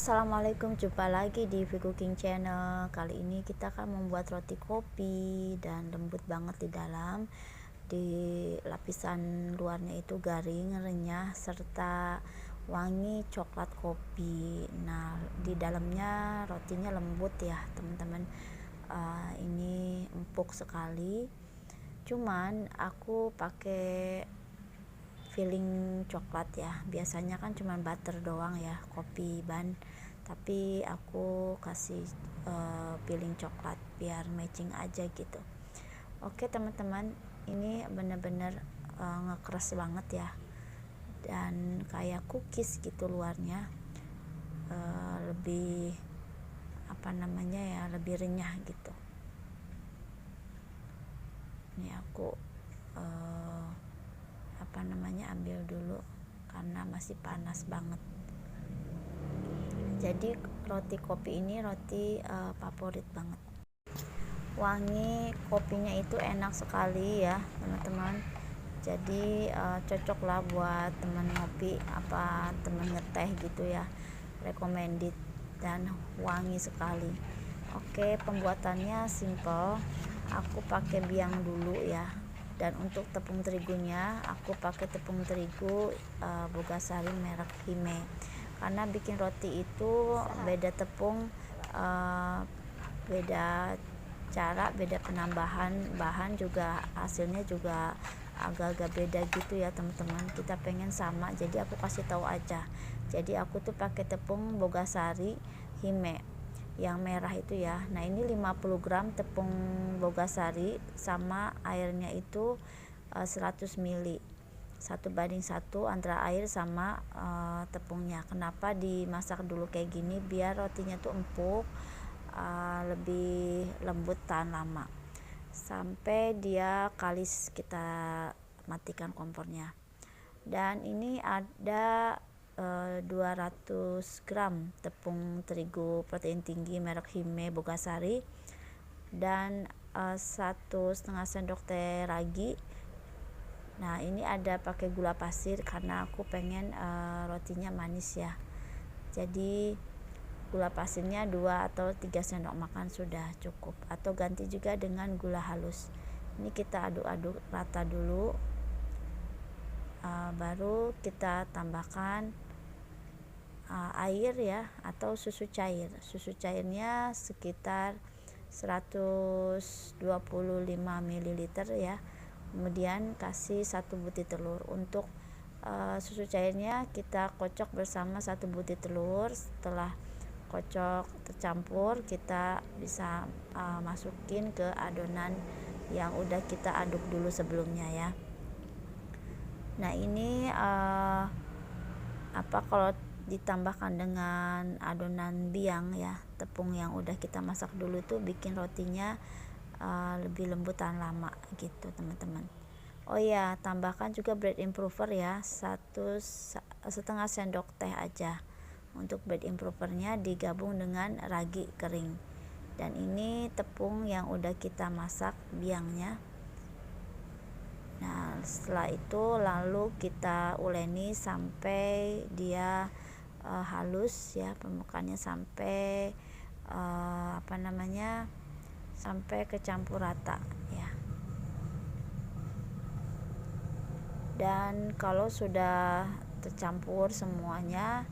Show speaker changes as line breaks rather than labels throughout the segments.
Assalamualaikum, jumpa lagi di V Cooking Channel. Kali ini kita akan membuat roti kopi dan lembut banget di dalam. Di lapisan luarnya itu garing, renyah, serta wangi coklat kopi. Nah, di dalamnya rotinya lembut ya teman-teman. Ini empuk sekali. Cuman aku pakai filling coklat ya. Biasanya kan cuma butter doang ya, kopi ban, tapi aku kasih filling coklat biar matching aja gitu. Oke teman-teman, ini bener-bener ngekeras banget ya, dan kayak cookies gitu luarnya. Lebih lebih renyah gitu. Ini aku ambil dulu karena masih panas banget. Jadi roti kopi ini roti favorit banget. Wangi kopinya itu enak sekali ya teman-teman. Jadi cocok lah buat teman ngopi apa teman ngeteh gitu ya, recommended dan wangi sekali. Oke, pembuatannya simple. Aku pakai biang dulu ya. Dan untuk tepung terigunya aku pakai tepung terigu Bogasari merek Hime. Karena bikin roti itu beda tepung, beda cara, beda penambahan bahan, juga hasilnya juga agak-agak beda gitu ya teman-teman. Kita pengen sama, jadi aku kasih tahu aja. Jadi aku tuh pakai tepung Bogasari Hime yang merah itu ya. Nah, ini 50 gram tepung Bogasari sama airnya itu 100 ml, 1:1 antara air sama tepungnya. Kenapa dimasak dulu kayak gini? Biar rotinya tuh empuk, lebih lembut, tahan lama. Sampai dia kalis kita matikan kompornya. Dan ini ada 200 gram tepung terigu protein tinggi merek Hime Bogasari, dan 1,5 sendok teh ragi. Nah, ini ada pakai gula pasir karena aku pengen rotinya manis ya. Jadi gula pasirnya 2 atau 3 sendok makan sudah cukup, atau ganti juga dengan gula halus. Ini kita aduk-aduk rata dulu, baru kita tambahkan air ya, atau susu cair. Susu cairnya sekitar 125 ml ya. Kemudian kasih 1 butir telur. Untuk susu cairnya kita kocok bersama 1 butir telur. Setelah kocok tercampur, kita bisa masukin ke adonan yang udah kita aduk dulu sebelumnya ya. Nah, ini kalau ditambahkan dengan adonan biang ya, tepung yang udah kita masak dulu tuh bikin rotinya lebih lembut, tahan lama gitu teman-teman. Oh ya, tambahkan juga bread improver ya, 1,5 sendok teh aja. Untuk bread improvernya digabung dengan ragi kering, dan ini tepung yang udah kita masak biangnya. Nah, setelah itu lalu kita uleni sampai dia halus ya, permukaannya sampai sampai kecampur rata ya. Dan kalau sudah tercampur semuanya,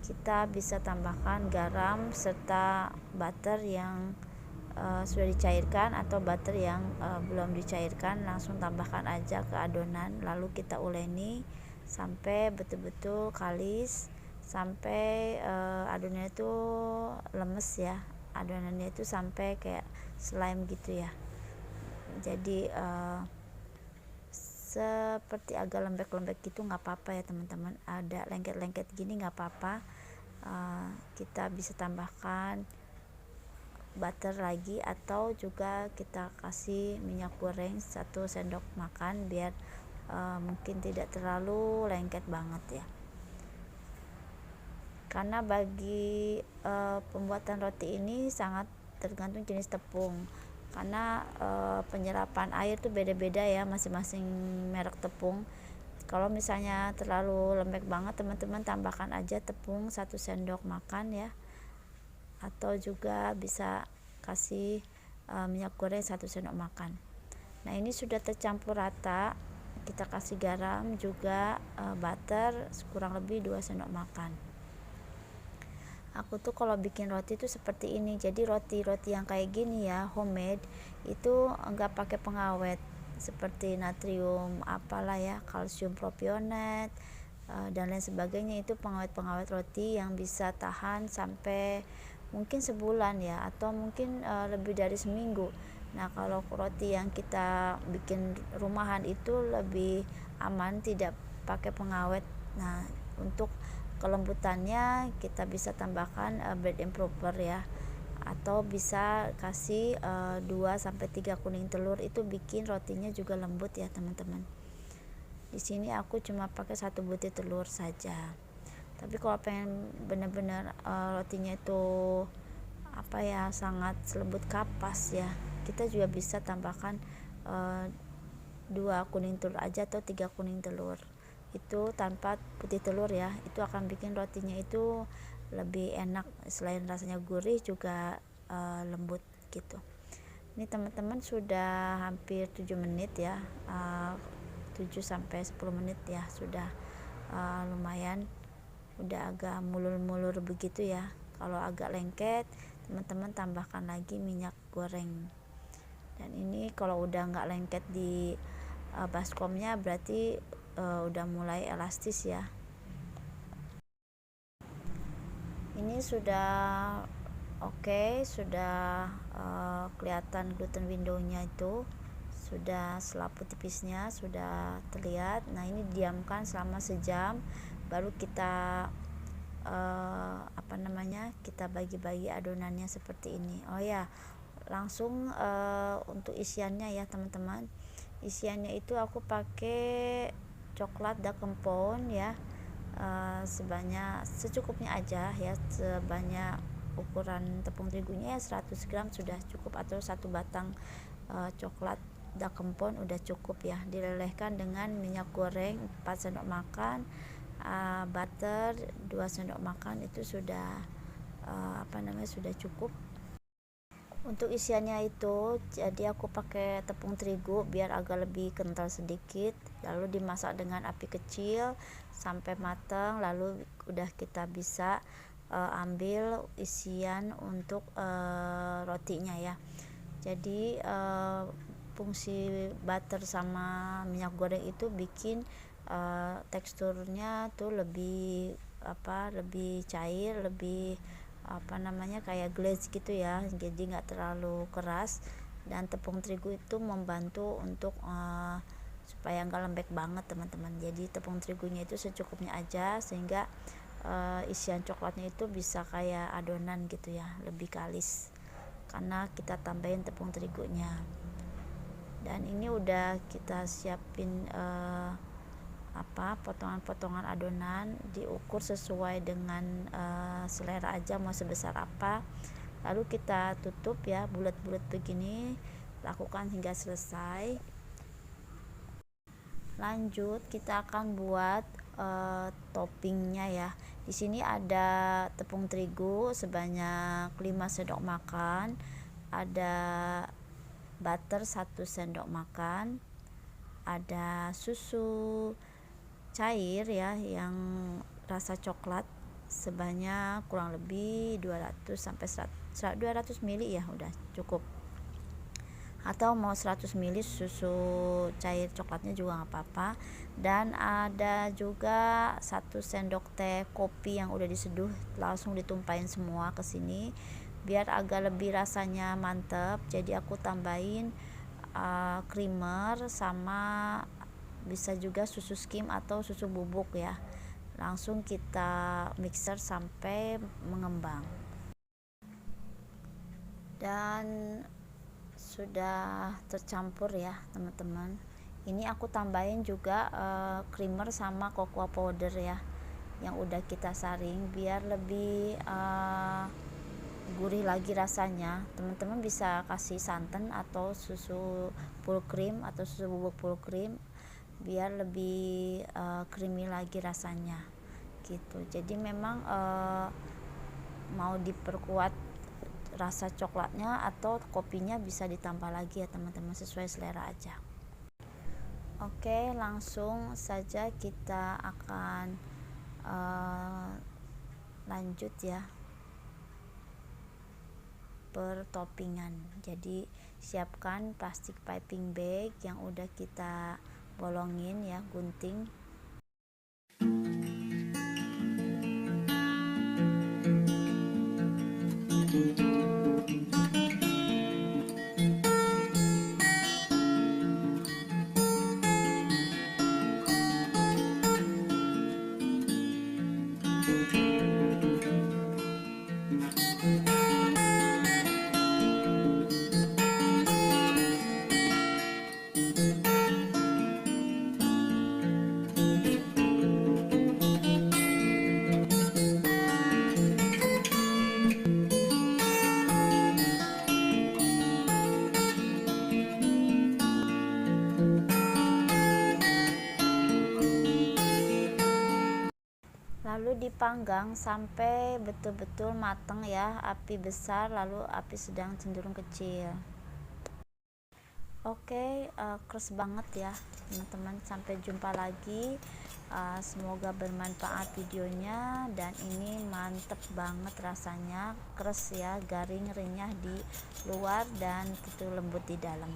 kita bisa tambahkan garam serta butter yang sudah dicairkan, atau butter yang belum dicairkan, langsung tambahkan aja ke adonan. Lalu kita uleni sampai betul-betul kalis, sampai adonannya itu lemes ya, adonannya itu sampai kayak slime gitu ya. Jadi seperti agak lembek-lembek gitu nggak apa-apa ya teman-teman. Ada lengket-lengket gini nggak apa-apa. Kita bisa tambahkan butter lagi, atau juga kita kasih minyak goreng 1 sendok makan biar mungkin tidak terlalu lengket banget ya. Karena bagi pembuatan roti ini sangat tergantung jenis tepung, karena penyerapan air tuh beda-beda ya masing-masing merek tepung. Kalau misalnya terlalu lembek banget, teman-teman tambahkan aja tepung 1 sendok makan ya, atau juga bisa kasih minyak goreng 1 sendok makan. Nah, ini sudah tercampur rata, kita kasih garam juga, butter kurang lebih 2 sendok makan. Aku tuh kalau bikin roti tuh seperti ini. Jadi roti-roti yang kayak gini ya, homemade, itu enggak pakai pengawet seperti natrium apalah ya, kalsium propionate dan lain sebagainya. Itu pengawet-pengawet roti yang bisa tahan sampai mungkin sebulan ya, atau mungkin lebih dari seminggu. Nah, kalau roti yang kita bikin rumahan itu lebih aman, tidak pakai pengawet. Nah, untuk kelembutannya kita bisa tambahkan bread improver ya, atau bisa kasih 2-3 kuning telur, itu bikin rotinya juga lembut ya teman-teman. Di sini aku cuma pakai 1 butir telur saja. Tapi kalau pengen benar-benar rotinya itu apa ya, sangat lembut kapas ya, kita juga bisa tambahkan 2 kuning telur aja atau 3 kuning telur, itu tanpa putih telur ya. Itu akan bikin rotinya itu lebih enak, selain rasanya gurih juga lembut gitu. Ini teman-teman sudah hampir 7 menit ya, 7-10 menit ya, sudah lumayan, udah agak mulur-mulur begitu ya. Kalau agak lengket, teman-teman tambahkan lagi minyak goreng. Dan ini kalau udah nggak lengket di baskomnya, berarti udah mulai elastis ya. Ini sudah oke, sudah kelihatan gluten windownya itu sudah selaput tipisnya sudah terlihat. Nah, ini diamkan selama sejam, baru kita kita bagi-bagi adonannya seperti ini. Oh ya, langsung untuk isiannya ya teman-teman. Isiannya itu aku pakai coklat dark compound ya, sebanyak secukupnya aja ya, sebanyak ukuran tepung terigunya ya 100 gram sudah cukup, atau 1 batang coklat dark compound udah cukup ya. Dilelehkan dengan minyak goreng 4 sendok makan, butter 2 sendok makan, itu sudah sudah cukup. Untuk isiannya itu, jadi aku pakai tepung terigu biar agak lebih kental sedikit, lalu dimasak dengan api kecil sampai matang, lalu udah kita bisa ambil isian untuk rotinya ya. Jadi fungsi butter sama minyak goreng itu bikin teksturnya tuh lebih lebih cair, lebih kayak glaze gitu ya, jadi nggak terlalu keras. Dan tepung terigu itu membantu untuk supaya nggak lembek banget teman-teman. Jadi tepung terigunya itu secukupnya aja, sehingga isian coklatnya itu bisa kayak adonan gitu ya, lebih kalis karena kita tambahin tepung terigunya. Dan ini udah kita siapin potongan-potongan adonan, diukur sesuai dengan selera aja mau sebesar apa, lalu kita tutup ya bulat-bulat begini, lakukan hingga selesai. Lanjut kita akan buat toppingnya ya. Di sini ada tepung terigu sebanyak 5 sendok makan, ada butter 1 sendok makan, ada susu cair ya yang rasa coklat sebanyak kurang lebih 200 sampai 200 ml ya udah cukup, atau mau 100 ml susu cair coklatnya juga nggak apa-apa. Dan ada juga 1 sendok teh kopi yang udah diseduh, langsung ditumpahin semua ke sini biar agak lebih rasanya mantep. Jadi aku tambahin creamer sama bisa juga susu skim atau susu bubuk ya. Langsung kita mixer sampai mengembang. Dan sudah tercampur ya teman-teman. Ini aku tambahin juga creamer sama cocoa powder ya, yang udah kita saring biar lebih gurih lagi rasanya. Teman-teman bisa kasih santan atau susu full cream atau susu bubuk full cream. biar lebih creamy lagi rasanya gitu. Jadi memang mau diperkuat rasa coklatnya atau kopinya bisa ditambah lagi ya teman-teman, sesuai selera aja. Oke, langsung saja kita akan lanjut ya pertoppingan. Jadi siapkan plastik piping bag yang udah kita bolongin ya, gunting. Lalu dipanggang sampai betul-betul matang ya, api besar lalu api sedang cenderung kecil. Oke, keras banget ya teman-teman. Sampai jumpa lagi, semoga bermanfaat videonya. Dan ini mantep banget rasanya, keras ya, garing renyah di luar dan betul lembut di dalam.